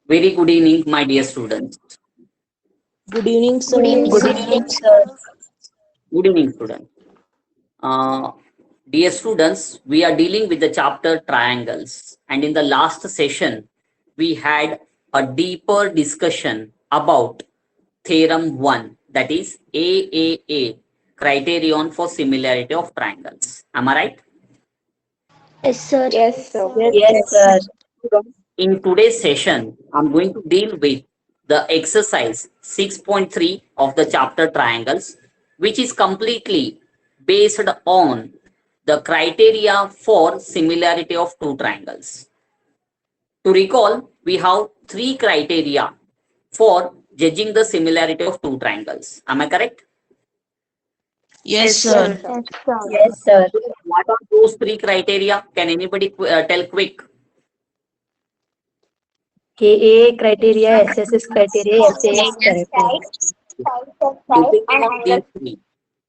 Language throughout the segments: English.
Very good evening, my dear students. Good evening, Good sir. evening, Good sir. evening, sir. Good evening, students. Uh, Dear students, we are dealing with the chapter triangles. And in the last session, we had a deeper discussion about theorem 1, that is AAA, criterion for similarity of triangles. Am I right? Yes, sir. Yes, sir. Yes, Yes, sir. sir. In today's session, I'm going to deal with the exercise 6.3 of the chapter triangles, which is completely based on the criteria for similarity of two triangles. To recall, we have three criteria for judging the similarity of two triangles. Am I correct? Yes, Yes, sir. sir. Yes, sir. Yes, sir. What are those three criteria? Can anybody tell quick? KA criteria, SSS criteria, SAS criteria. Using these three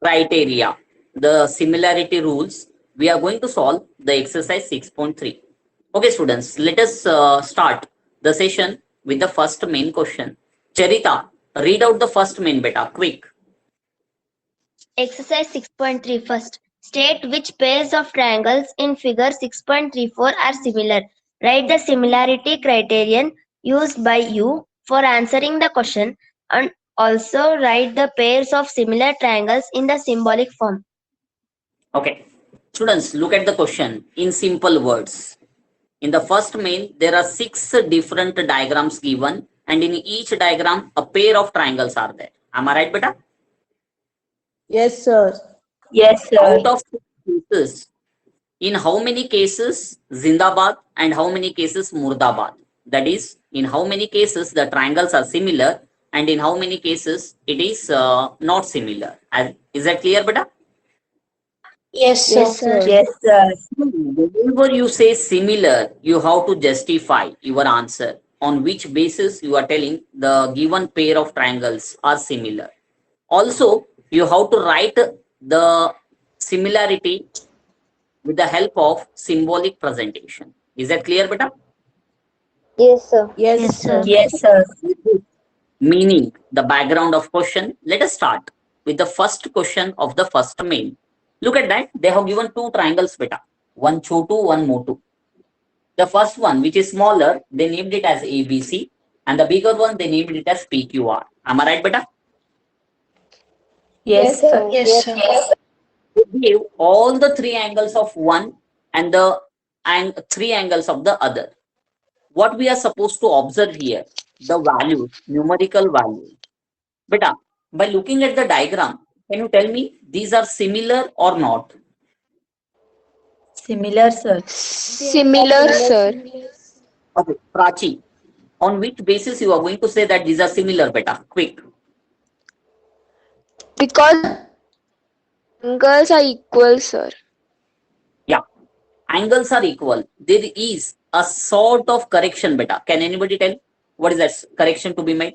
criteria, the similarity rules, we are going to solve the exercise 6.3. Okay, students, let us start the session with the first main question. Charita, read out the first main beta, quick. Exercise 6.3 first. State which pairs of triangles in figure 6.34 are similar. Write the similarity criterion used by you for answering the question and also write the pairs of similar triangles in the symbolic form. Okay, students, look at the question in simple words. In the first main, there are 6 different diagrams given, and in each diagram, a pair of triangles are there. Am I right, beta? Yes, sir. Yes, sir. Out of 6 cases, in how many cases Zindabad and how many cases Murdabad? That is, in how many cases the triangles are similar and in how many cases it is not similar. Is that clear, beta? Yes, Yes, sir. sir. Yes, sir. Whenever you say similar, you have to justify your answer on which basis you are telling the given pair of triangles are similar. Also, you have to write the similarity with the help of symbolic presentation. Is that clear, beta? Yes, sir. Yes, Yes, sir. sir. Yes, sir. Meaning the background of question. Let us start with the first question of the first main. Look at that. They have given two triangles, beta. One chotu, one motu. The first one, which is smaller, they named it as ABC, and the bigger one, they named it as PQR. Am I right, beta? Yes, Yes, sir. sir. Yes, sir. They give all the three angles of one and the three angles of the other. What we are supposed to observe here, the values, numerical values. Beta, by looking at the diagram, can you tell me these are similar or not? Similar, sir. Similar, sir. Okay, Prachi, on which basis you are going to say that these are similar, beta? Quick. Because angles are equal, sir. Yeah, angles are equal. There is a sort of correction, beta. Can anybody tell what is that correction to be made?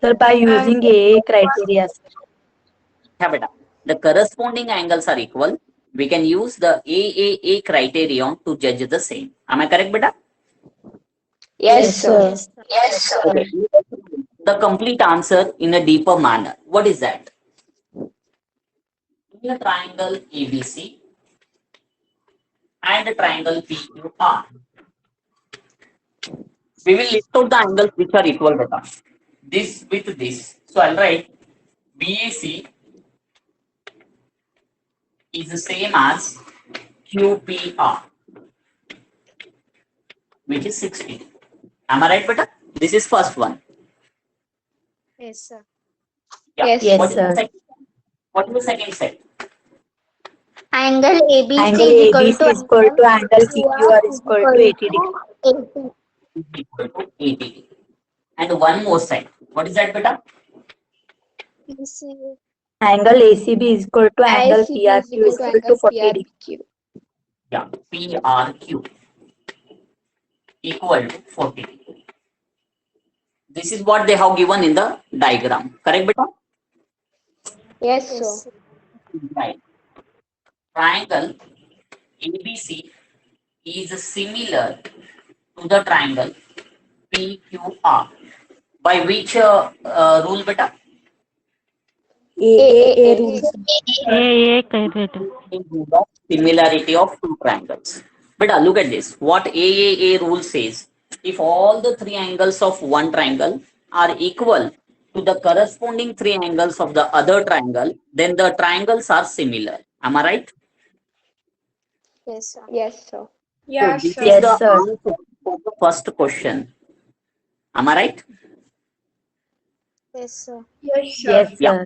Sir, by using AA criteria, sir. Yeah, beta. The corresponding angles are equal. We can use the AAA criterion to judge the same. Am I correct, beta? Yes, Yes, Yes, sir. sir. sir. Yes, sir. Okay. The complete answer in a deeper manner. What is that? In a triangle ABC and a triangle PQR, we will list out the angles which are equal, beta. This with this. So I'll write BAC is the same as QPR, which is 60. Am I right, beta? This is first one. Yes, sir. Yeah. Yes, Yes, What sir. is the sir. second? What is the second set? Angle ABC Angle is equal ABC to is equal to angle PQR is equal to 80 degree. 80. Is equal to 80. And one more side. What is that, beta? Angle ACB is equal to angle ICB is PRQ equal is to equal angle to 40 degree. PRQ. Yeah. PRQ equal to 40. This is what they have given in the diagram. Correct, beta? Yes, sir. Right. Triangle ABC is similar to the triangle PQR. By which rule, beta? A rule. A कहे बेटा. In rule of similarity of two triangles. Beta, look at this. What AAA rule says: if all the three angles of one triangle are equal to the corresponding three angles of the other triangle, then the triangles are similar. Am I right? Yes, sir. Yes, sir. So this is Yes, the sir. answer for the first question. Am I right? Yes, sir. Yes, Yeah. sir.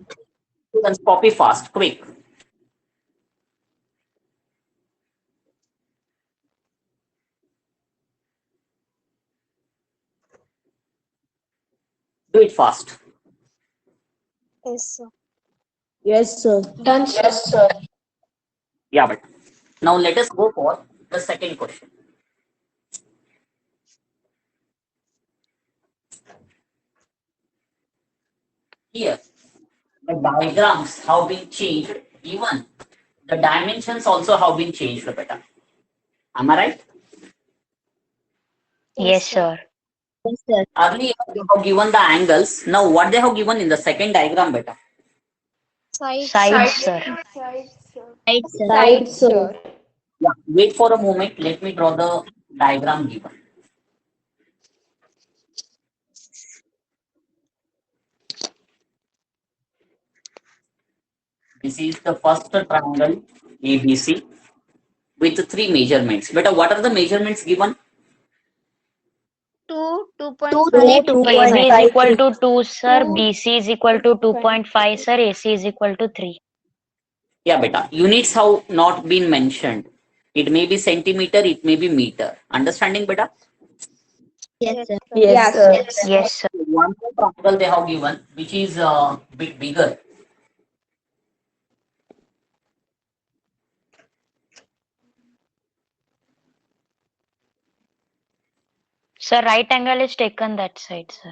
Students, copy fast, quick. Do it fast. Yes, sir. Yes, sir. Done, sir. Yeah, but now let us go for the second question. Here, the diagrams have been changed. Even the dimensions also have been changed, beta. Am I right? Yes, sir. Yes, sir. Earlier, they have given the angles. Now, what they have given in the second diagram, beta? Sides, Sides, sir. Sides, sir. Sides, sir. Sides, sir. Yeah. Wait for a moment. Let me draw the diagram given. This is the first triangle ABC with three measurements. Beta, what are the measurements given? 2.5. AB is equal to 2, sir. Two. BC is equal to 2.5, sir. AC is equal to 3. Yeah, beta. Units have not been mentioned. It may be centimeter, it may be meter. Understanding, beta? Yes, sir. Yes, sir. Yes, sir. One more triangle they have given, which is a bit bigger. Sir, right angle is taken that side, sir.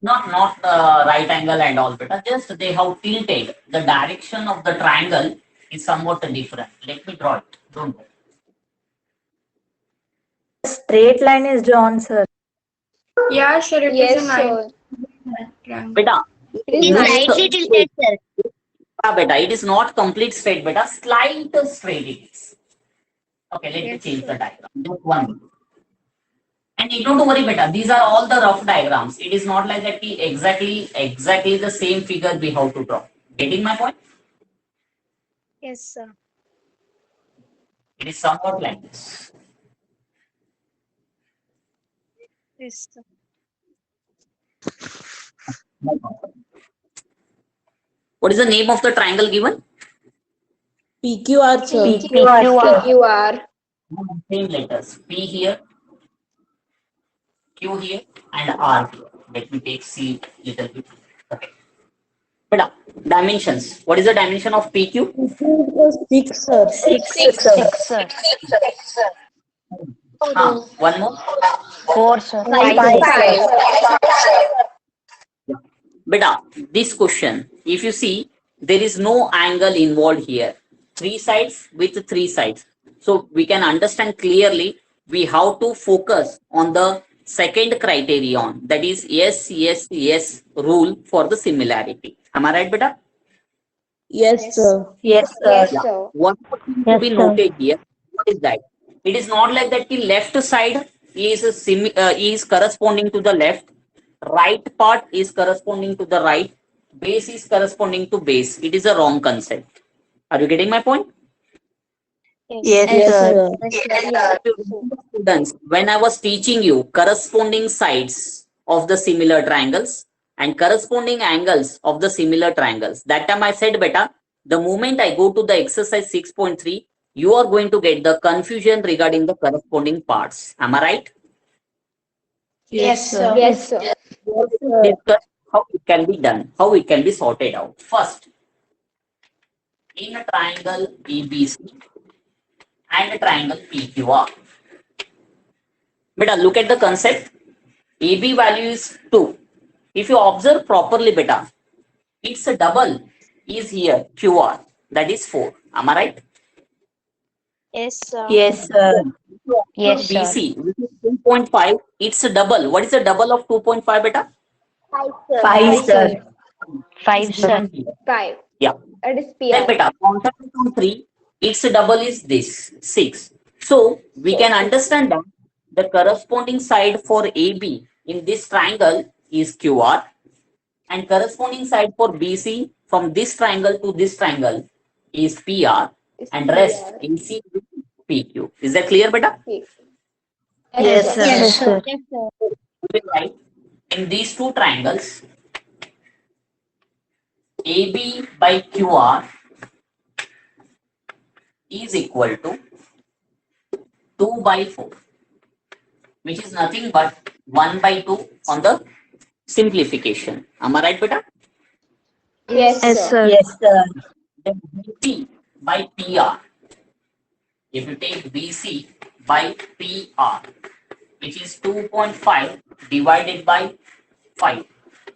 Not right angle and all, beta. Just they have tilted. The direction of the triangle is somewhat different. Let me draw it. Don't worry. Straight line is drawn, sir. Yeah, sir, it is Yes, a nice sir. triangle. Beta, It is It's nice. slightly tilted, sir. yeah, beta. It is not complete straight, beta. Slight straight it is. Okay, let me Yes, change sir. the diagram. Just one. And you don't worry, beta. These are all the rough diagrams. It is not like that exactly the same figure we have to draw. Getting my point? Yes, sir. It is somewhat like this. Yes, sir. What is the name of the triangle given? PQR, sir. PQR. Same letters. P here, Q here, and R here. Let me take C little bit. Okay. But dimensions. What is the dimension of PQ? 6, sir. 6, sir. One more. 4, sir. 5. Beta, this question, if you see, there is no angle involved here. Three sides with three sides. So we can understand clearly we have to focus on the second criterion, that is yes rule for the similarity. Am I right, beta? Yes, sir. Yes, sir. Yes, Yeah. sir. One more thing to Yes, be sir. noted here. What is that? It is not like that the left side is corresponding to the left, right part is corresponding to the right, base is corresponding to base. It is a wrong concept. Are you getting my point? Yes, Yes, sir. sir. Yeah. Students, when I was teaching you corresponding sides of the similar triangles and corresponding angles of the similar triangles, that time I said, beta, the moment I go to the exercise 6.3, you are going to get the confusion regarding the corresponding parts. Am I right? Yes, sir. Yes, sir. Discuss how it can be done, how it can be sorted out. First, in a triangle ABC and a triangle PQR. Beta, look at the concept. AB value is 2. If you observe properly, beta, its a double is here, QR, that is 4. Am I right? Yes, sir. Yes, sir. If you observe Yes, sir. BC, which is 2.5, it's a double. What is the double of 2.5, beta? 5, sir. 5, sir. 5. Yeah. That is Then PR. beta, concentrate on 3, its double is this, 6. So we can understand that the corresponding side for AB in this triangle is QR, and corresponding side for BC from this triangle to this triangle is PR, Is and rest PR. AC is PQ. Is that clear, beta? Yes, sir. Yes, sir. We will write in these two triangles, AB by QR is equal to 2 by 4, which is nothing but 1 by 2 on the simplification. Am I right, beta? Yes, Yes, sir. sir. Yes, sir. Then BC by PR. If you take BC by PR, which is 2.5 divided by 5,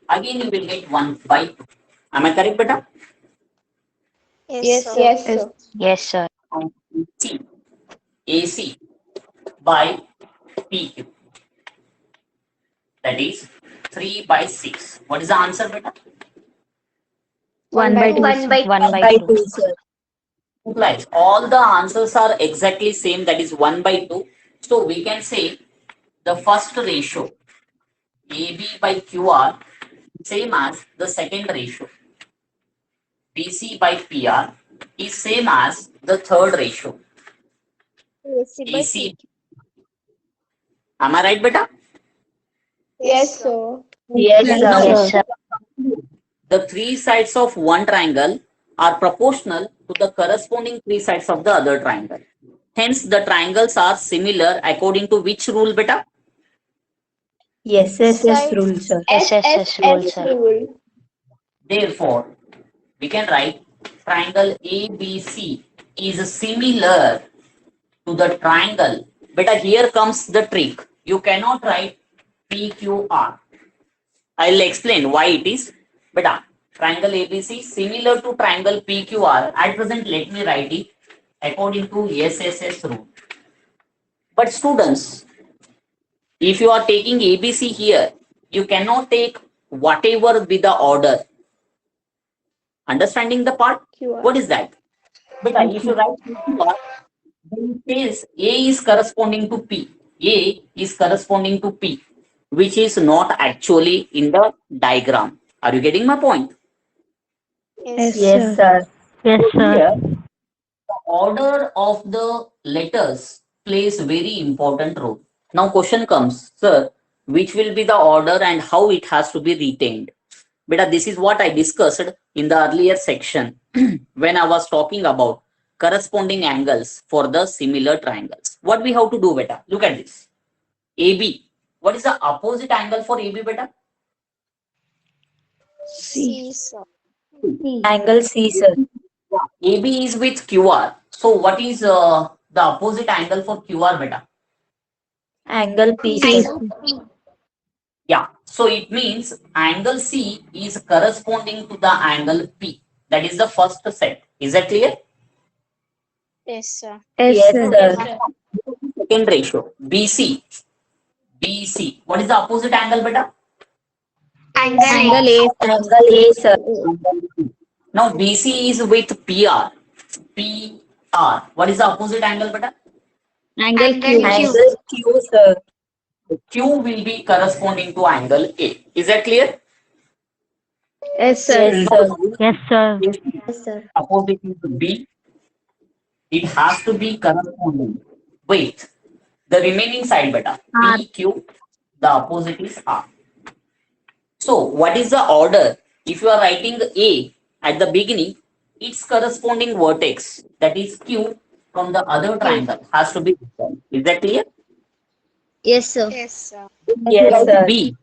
again you will get 1 by 2. Am I correct, beta? Yes, sir. Yes, sir. Yes, sir. And AC by PQ, that is 3 by 6. What is the answer, beta? 1 by 2. 1 by 1 By by 2, 2. sir. Implies all the answers are exactly same, that is 1 by 2. So we can say the first ratio AB by QR same as the second ratio BC by PR is same as the third ratio AC. Am I right, beta? Yes, sir. Yes, Now, sir. Yes, sir. the three sides of one triangle are proportional to the corresponding three sides of the other triangle. Hence, the triangles are similar according to which rule, beta? Yes, rule, sir. SSS rule, SSS sir. rule. Therefore, we can write triangle ABC is similar to the triangle. Beta, here comes the trick. You cannot write PQR. I'll explain why it is. Beta, triangle ABC similar to triangle PQR. At present, let me write it according to SSS rule. But students, if you are taking ABC here, you cannot take whatever be the order. Understanding the part? QR. What is that? Beta, if you write PQR, then it says A is corresponding to P. A is corresponding to P, which is not actually in the diagram. Are you getting my point? Yes, sir. Yes, Here, the order of the letters plays very important role. Now question comes, sir, which will be the order and how it has to be retained? Beta, this is what I discussed in the earlier section when I was talking about corresponding angles for the similar triangles. What we have to do, beta? Look at this. AB. What is the opposite angle for AB, beta? C, sir. Angle C, sir. AB is with QR. So what is the opposite angle for QR, beta? Angle P, sir. Yeah. So it means angle C is corresponding to the angle P. That is the first set. Is that clear? Yes, sir. Yes, sir. Second ratio. BC. BC. What is the opposite angle, beta? Angle A. Angle A, sir. Now BC is with PR. PR. What is the opposite angle, beta? Angle Angle Q, sir. Q will be corresponding to angle A. Is that clear? Yes, sir. Yes, sir. Yes, sir. Opposite is B. It has to be corresponding with the remaining side, beta. PQ. The opposite is R. So what is the order? If you are writing A at the beginning, its corresponding vertex, that is Q, from the other triangle has to be written. Is that clear? Yes, sir. Yes, sir. Yes, sir. B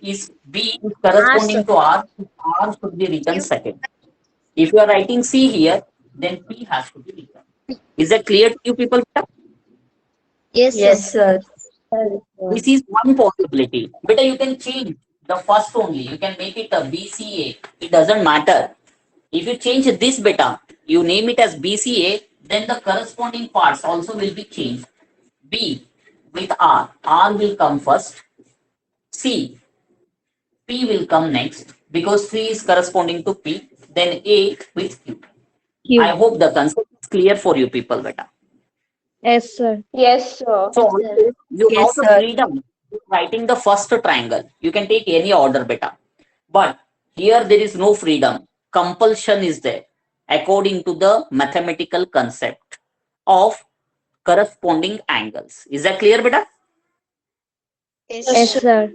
is corresponding to R. R should be written second. If you are writing C here, then P has to be written. Is that clear to you people? Yes, Yes, sir. This is one possibility. But you can change the first only. You can make it a BCA. It doesn't matter. If you change this beta, you name it as BCA, then the corresponding parts also will be changed. B with R. R will come first. C. P will come next because C is corresponding to P. Then A with Q. Q. I hope the concept is clear for you people, beta. Yes, sir. Yes, sir. So Yes, sir. you Yes, have the sir. freedom of writing the first triangle. You can take any order, beta. But here there is no freedom. Compulsion is there according to the mathematical concept of corresponding angles. Is that clear, beta? Yes, Yes, sir. sir.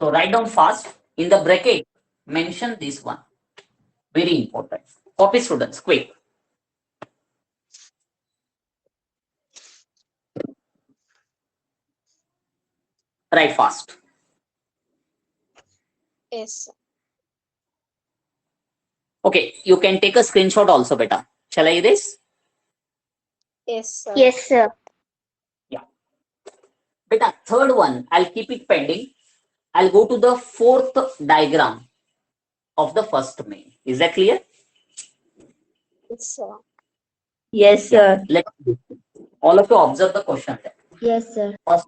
So write down fast in the bracket. Mention this one. Very important. Copy, students, quick. Write fast. Yes, sir. Okay, you can take a screenshot also, beta. Shall I erase? Yes, sir. Yes, sir. Beta, third one, I'll keep it pending. I'll go to the fourth diagram of the first main. Is that clear? Yes, sir. Yes, sir. Let's all of you observe the question there. Yes, sir. First,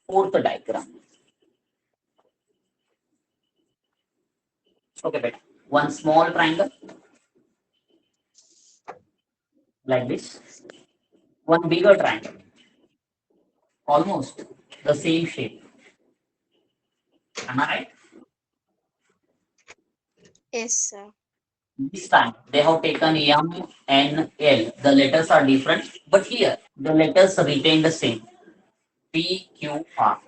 fourth diagram. Okay, beta. One small triangle like this. One bigger triangle. Almost the same shape. Am I right? Yes, sir. This time they have taken M, N, L. The letters are different, but here the letters retain the same. P, Q, R.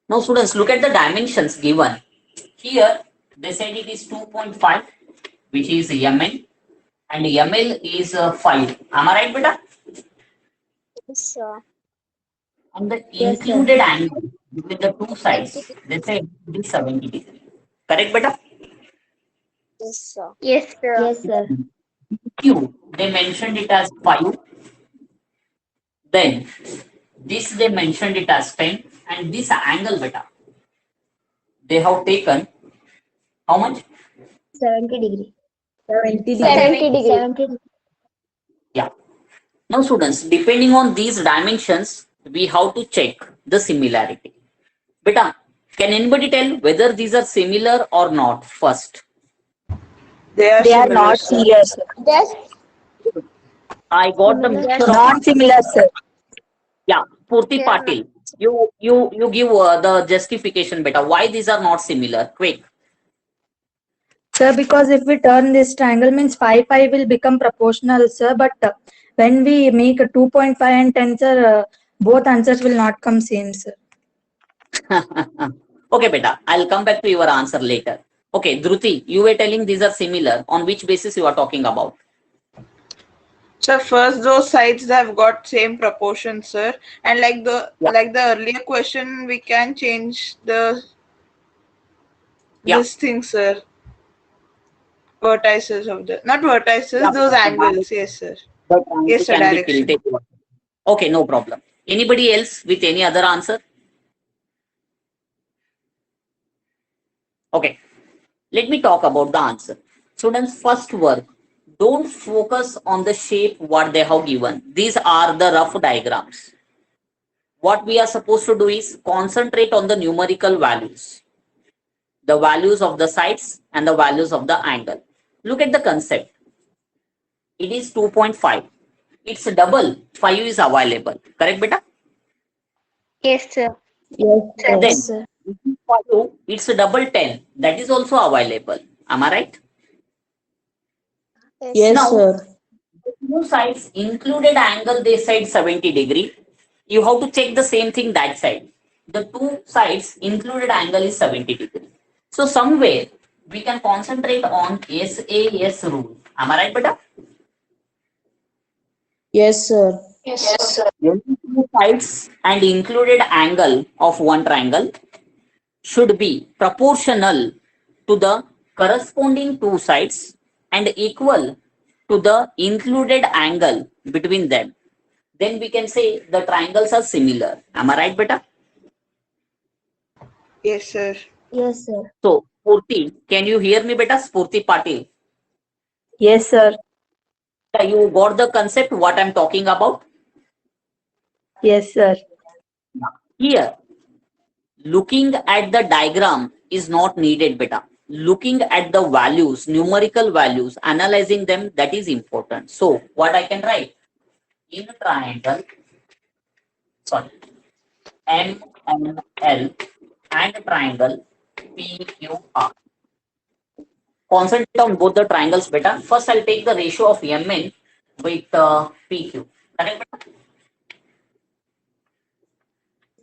Now, students, look at the dimensions given. Here they said it is 2.5, which is MN, and ML is 5. Am I right, beta? Yes, sir. And the Yes, sir. included angle between the two sides, they say it is 70 degrees. Correct, beta? Yes, sir. Yes, sir. Yes, sir. Q, they mentioned it as 5. Then this they mentioned it as 10, and this angle, beta, they have taken how much? 70 degree. 20 degrees. 70 degrees. 70 degree. Yeah. Now, students, depending on these dimensions, we have to check the similarity. Beta, can anybody tell whether these are similar or not first? They are They are similar, not sir. similar, sir. Yes. I got the Similar. mixture of Not similar, sir. yeah. Purti They are Patil, you give the justification, beta. Why these are not similar? Quick. Sir, because if we turn this triangle means 5 will become proportional, sir. But when we make a 2.5 and 10, sir, both answers will not come same, sir. Okay, beta. I'll come back to your answer later. Okay, Dhruti, you were telling these are similar. On which basis you are talking about? So first those sides have got same proportion, sir. And like the Yeah. earlier question, we can change the Yeah. this thing, sir. Vertices of the not vertices, Yeah, those beta. angles. Yes, sir. The triangle Yes, sir. can be Direction. tilted. Okay, no problem. Anybody else with any other answer? Okay, let me talk about the answer. Students, first work, don't focus on the shape what they have given. These are the rough diagrams. What we are supposed to do is concentrate on the numerical values, the values of the sides and the values of the angle. Look at the concept. It is 2.5. It's double. 5 is available. Correct, beta? Yes, sir. Yes, sir. Then, sir. it's a double 10. That is also available. Am I right? Yes, Now, sir. two sides included angle, they said 70 degree. You have to check the same thing that side. The two sides included angle is 70 degree. So somewhere we can concentrate on SAS rule. Am I right, beta? Yes, sir. Yes, sir. Two sides and included angle of one triangle should be proportional to the corresponding two sides and equal to the included angle between them. Then we can say the triangles are similar. Am I right, beta? Yes, sir. Yes, sir. So, Spurti, can you hear me, beta? Spurti Patil. Yes, sir. You got the concept what I'm talking about? Yes, sir. Here, looking at the diagram is not needed, beta. Looking at the values, numerical values, analyzing them, that is important. So, what I can write? In a triangle, sorry, MNL and a triangle PQR. Concentrate on both the triangles, beta. First, I'll take the ratio of MN with PQ. Correct, beta?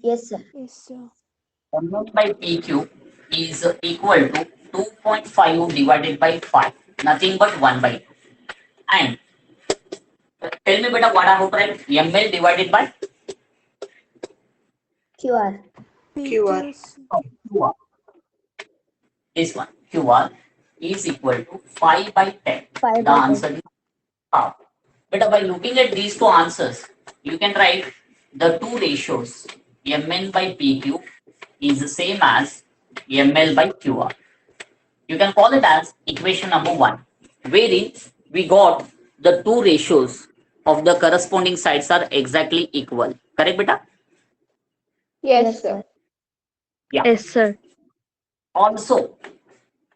Yes, sir. Yes, sir. MN by PQ is equal to 2.5 divided by 5. Nothing but 1 by 2. And tell me, beta, what I have to write? ML divided by QR. QR. QR. This one, QR, is equal to 5 by 10. 5 The by 10. answer is half. But by looking at these two answers, you can write the two ratios. Mn by Pq is the same as Ml by Qr. You can call it as equation number 1, wherein we got the two ratios of the corresponding sides are exactly equal. Correct, beta? Yes, sir. Yeah. Yes, sir. Also,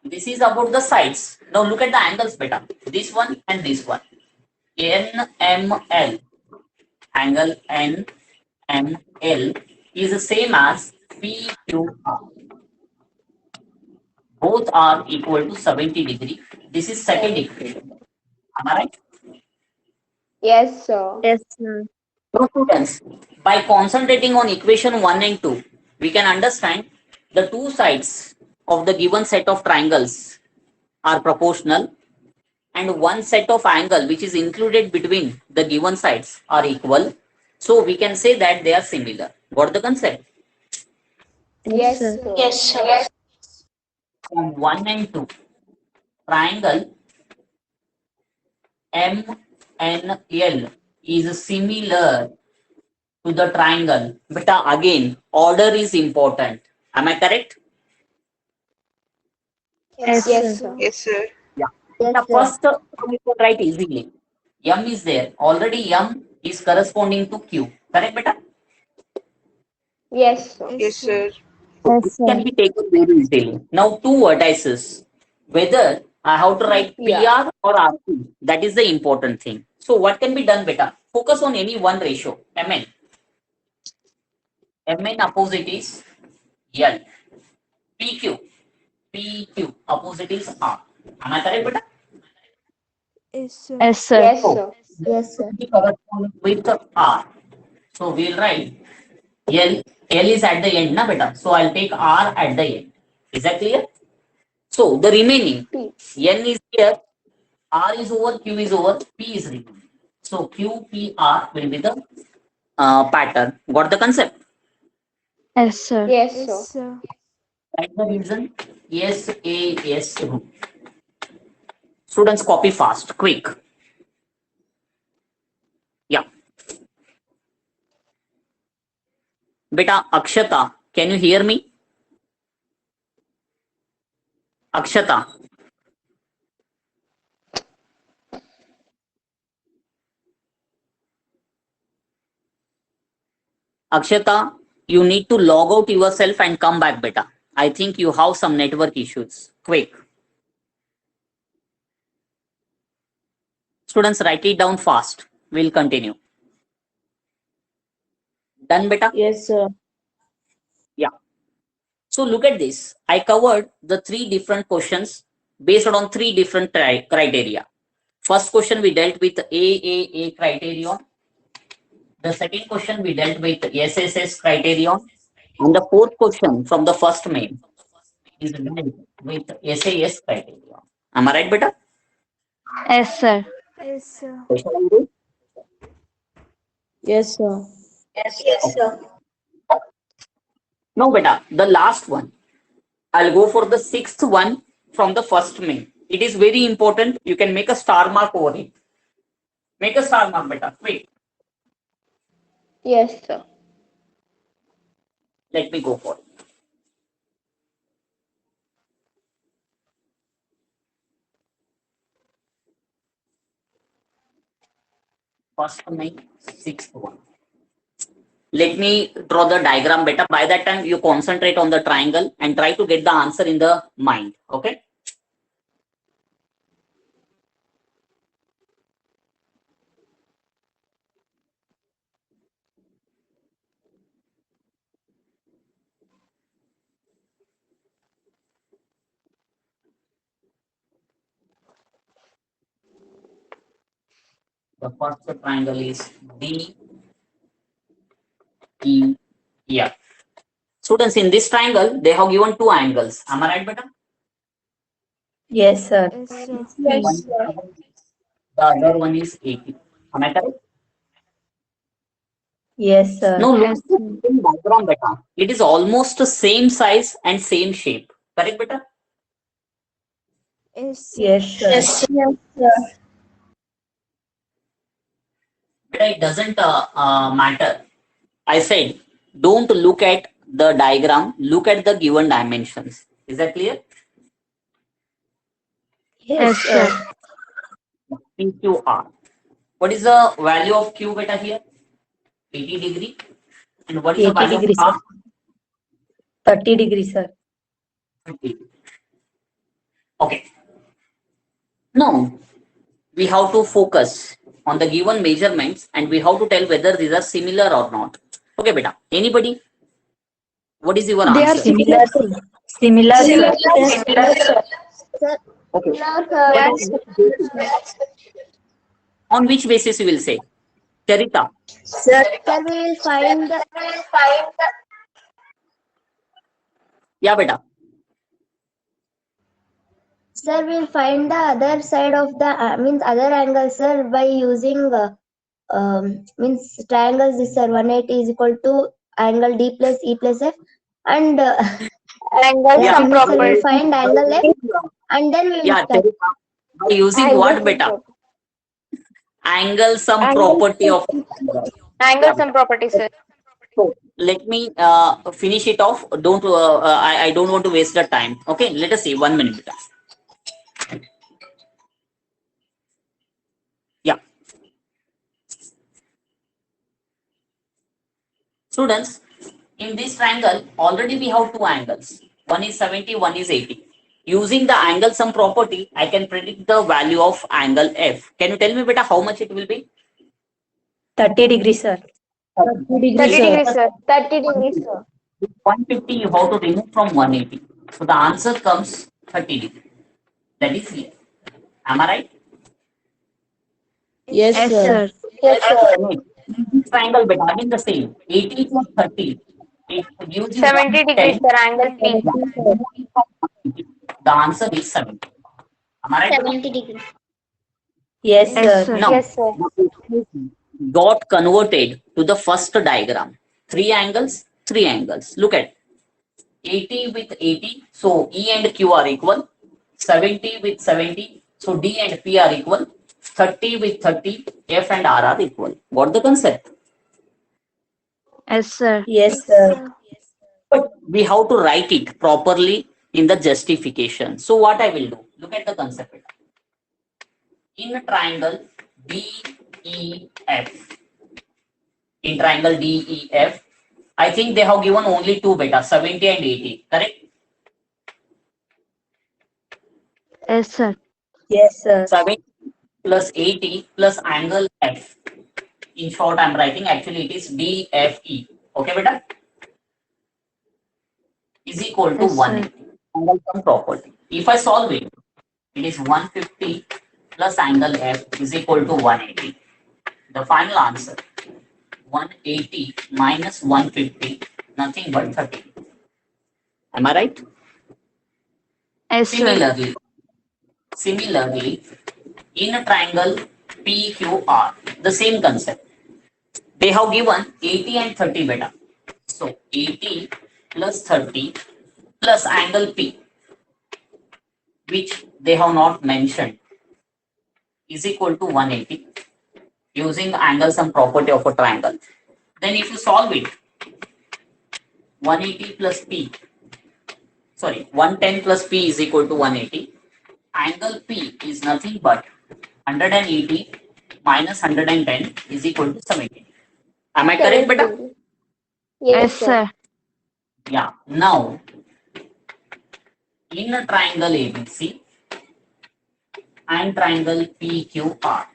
this is about the sides. Now look at the angles, beta. This one and this one. NML, angle NML is the same as PQR. Both are equal to 70 degree. This is second equation. Am I right? Yes, sir. Yes, sir. So students, by concentrating on equation 1 and 2, we can understand the two sides of the given set of triangles are proportional and one set of angle which is included between the given sides are equal. So we can say that they are similar. What the concept? Yes, sir. sir. Yes, sir. From 1 and 2, triangle MNL is similar to the triangle. But again, order is important. Am I correct? Yes, Yes, sir. sir. Yes, sir. Yeah. Yes, The sir. first we can write easily. M is there. Already M is corresponding to Q. Correct, beta? Yes, sir. Yes, sir. So Yes, this sir. can be taken very easily. Now two vertices. Whether I have to write PR or RP, that is the important thing. So what can be done, beta? Focus on any one ratio. Mn. Mn opposite is L. PQ. PQ opposite is R. Am I correct, beta? Yes, sir. Yes, So sir. Yes, sir. P corresponds with R. So we'll write L. L is at the end, na beta. So I'll take R at the end. Is that clear? So the remaining P. N is here, R is over, Q is over, P is remaining. So Q, P, R will be the pattern. Got the concept? Yes, sir. Yes, sir. Write the reason. SAS rule. Students copy fast, quick. Yeah. Beta Akshata, can you hear me? Akshata. Akshata, you need to log out yourself and come back, beta. I think you have some network issues. Quick. Students, write it down fast. We'll continue. Done, beta? Yes, sir. Yeah. So look at this. I covered the three different questions based on three different criteria. First question we dealt with AAA criterion. The second question we dealt with SSS criterion. And the fourth question from the first main is dealt with SAS criterion. Am I right, beta? Yes, sir. Question number two? Yes, sir. Okay. No, beta, the last one. I'll go for the sixth one from the first main. It is very important. You can make a star mark over it. Make a star mark, beta. Wait, Yes, sir. let me go for it. First main, sixth one. Let me draw the diagram better. By that time, you concentrate on the triangle and try to get the answer in the mind. Okay. The first triangle is D, E, F. Students, in this triangle, they have given two angles. Am I right, beta? Yes, sir. Yes, sir. One, the other one is 80. Am I correct? Yes, sir. No, look Yes, at the same diagram, beta. It is almost the same size and same shape. Correct, beta? Yes, sir. Yes, sir. Beta, it doesn't matter. I said, don't look at the diagram, look at the given dimensions. Is that clear? Yes, sir. PQR. What is the value of Q beta here? 80 degree. And what is the 80 value degrees, of R? sir. 30 degrees, sir. 50. Okay. Now, we have to focus on the given measurements and we have to tell whether these are similar or not. Okay, beta. Anybody? What is your They are answer? Similar, sir. Similar, sir. Sir, Okay. Yes, On which basis you will say? Charita. sir, we will find the Yeah, beta. sir, we'll find the other side of the means other angle, sir, by using means triangles. This sir, 180 is equal to angle D plus E plus F, and angle Yeah. some sir, we'll property. find angle F, and then we will Yeah, start. Charita. By using what beta? Angle some Angle property of triangle. Angle some property, sir. So let me finish it off. Don't I don't want to waste the time. Okay, let us see 1 minute. Beta. Yeah. Students, in this triangle, already we have two angles. One is 70, one is 80. Using the angle sum property, I can predict the value of angle F. Can you tell me, beta, how much it will be? 30 degrees, sir. 30 degrees, sir. 30 degrees, sir. 150 you have to remove from 180. So the answer comes 30 degree. That is clear. Am I right? Yes, sir. Yes, sir. This triangle, beta, again the same. 80 plus 30. It gives you 70 degrees, 110. sir. Angle P. The answer is 70. Am I right? 70 degrees. Yes, Yes, sir. sir. Now, Yes, sir. got converted to the first diagram. Three angles. Look at 80 with 80. So E and Q are equal. 70 with 70. So D and P are equal. 30 with 30. F and R are equal. What the concept? Yes, sir. Yes, sir. But we have to write it properly in the justification. So what I will do? Look at the concept. In a triangle DEF, in triangle DEF, I think they have given only two beta, 70 and 80, correct? Yes, sir. Yes, sir. 70 plus 80 plus angle F. In short, I'm writing actually it is DFE. Okay, beta? Is equal to Yes, sir. 180. Angle sum property. If I solve it, it is 150 plus angle F is equal to 180. The final answer 180 minus 150, nothing but 30. Am I right? Yes, sir. Similarly, in a triangle PQR, the same concept. They have given 80 and 30 beta. So 80 plus 30 plus angle P, which they have not mentioned, is equal to 180 using angle sum property of a triangle. Then if you solve it, 180 plus P, sorry, 110 plus P is equal to 180. Angle P is nothing but 180 minus 110 is equal to 70. Am I correct, beta? Yes, sir. Yeah. Now, in a triangle ABC and triangle PQR,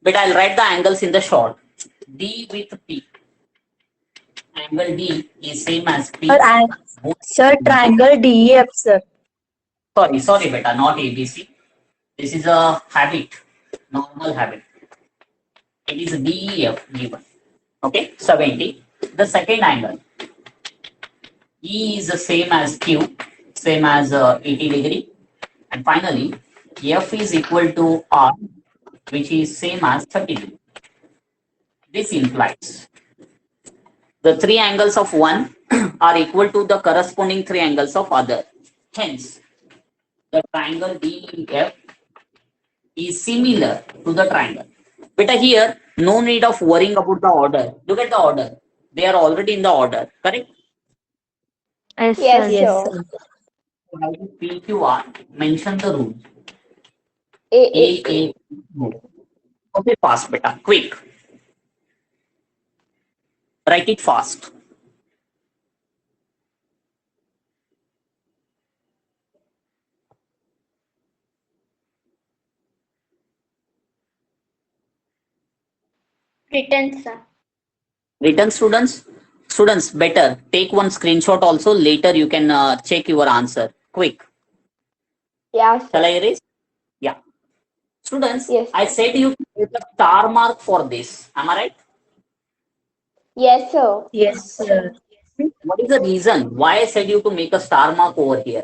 but I'll write the angles in the short. D with P. Angle D is same as P. Sir, sir, triangle DEF, sir. Sorry, beta, not ABC. This is a habit, normal habit. It is DEF given. Okay, 70. The second angle, E is the same as Q, same as 80 degree. And finally, F is equal to R, which is same as 30 degree. This implies the three angles of one are equal to the corresponding three angles of other. Hence, the triangle DEF is similar to the triangle. But here, no need of worrying about the order. Look at the order. They are already in the order, correct? Yes, Yes, sir. Yes, sir. sir. PQR, mention the rule. A. A. Okay, fast, beta. Quick. Write it fast. Written, sir. Written, students. Students, better take one screenshot also. Later, you can check your answer. Quick. Yeah, Shall I sir. erase? Yeah. Students, Yes, I sir. said you take a star mark for this. Am I right? Yes, sir. Yes, sir. What is the reason why I said you to make a star mark over here?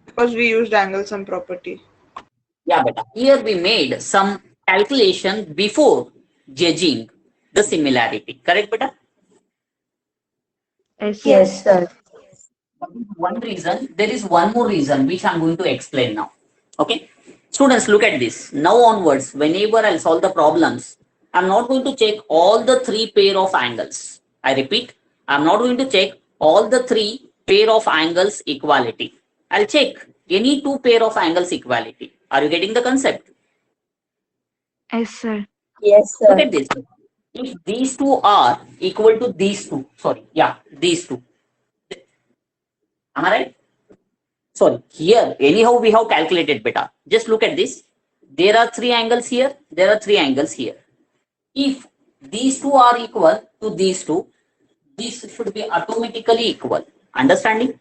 Because we used angle sum property. Yeah, beta. Here we made some calculation before judging the similarity. Correct, beta? Yes, Yes, sir. sir. That is one reason. There is one more reason which I'm going to explain now. Okay. Students, look at this. Now onwards, whenever I'll solve the problems, I'm not going to check all the three pair of angles. I repeat, I'm not going to check all the three pair of angles equality. I'll check any two pair of angles equality. Are you getting the concept? Yes, sir. Yes, Look sir. at this. If these two are equal to these two, sorry, yeah, these two. Am I right? Sorry, here, anyhow, we have calculated beta. Just look at this. There are three angles here. There are three angles here. If these two are equal to these two, this should be automatically equal. Understanding?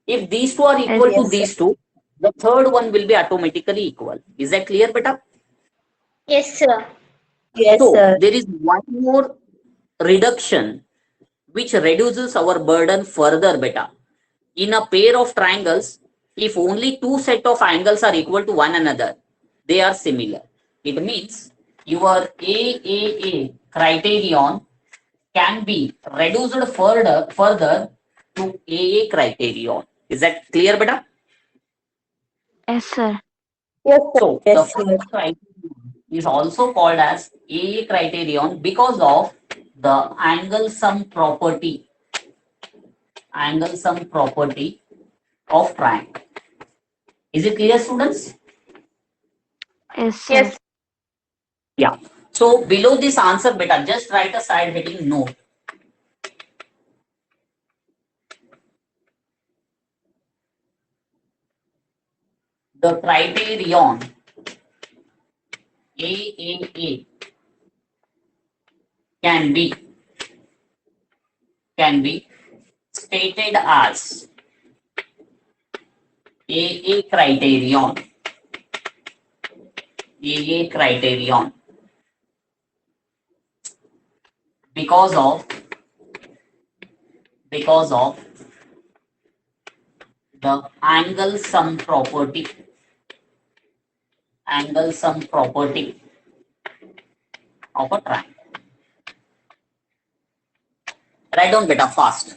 If these two are Yes, equal to Yes, sir. these two, the third one will be automatically equal. Is that clear, beta? Yes, sir. Yes, So, sir. there is one more reduction which reduces our burden further, beta. In a pair of triangles, if only two set of angles are equal to one another, they are similar. It means your AAA criterion can be reduced further to AA criterion. Is that clear, beta? yes, sir. Yes, sir. So the Yes, sir. first criterion is also called as AA criterion because of the angle sum property of triangle. Is it clear, students? Yes, sir. Yes. Yeah. So below this answer, beta, just write a side heading note. The criterion AAA can be stated as AA criterion. AA criterion because of the angle sum property of a triangle. Write down beta fast.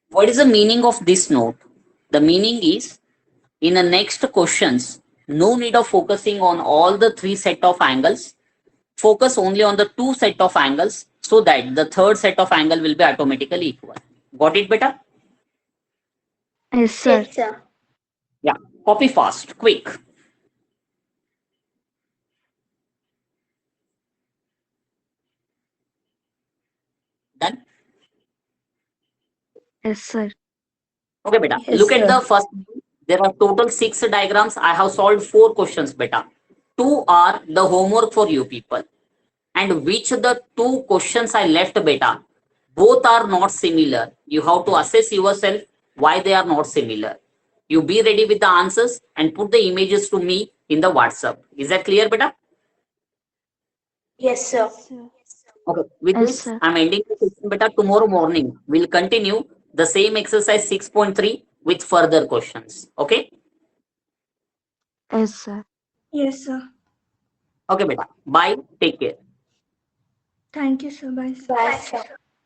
What is the meaning of this note? The meaning is in the next questions, no need of focusing on all the three set of angles. Focus only on the two set of angles so that the third set of angle will be automatically equal. Got it, beta? Yes, sir. Yes, sir. Yeah. Copy fast, quick. Yes, sir. Okay, beta. Yes, Look at sir. the first. There are total 6 diagrams. I have solved 4 questions, beta. 2 are the homework for you people. And which the 2 questions I left, beta, both are not similar. You have to assess yourself why they are not similar. You be ready with the answers and put the images to me in the WhatsApp. Is that clear, beta? Yes, sir. Okay. With Yes, this, sir. I'm ending the session, beta. Tomorrow morning, we'll continue the same exercise 6.3 with further questions. Okay? Yes, sir. Yes, sir. Okay, beta. Bye. Take care. Thank you, sir. Bye, sir. Bye, sir.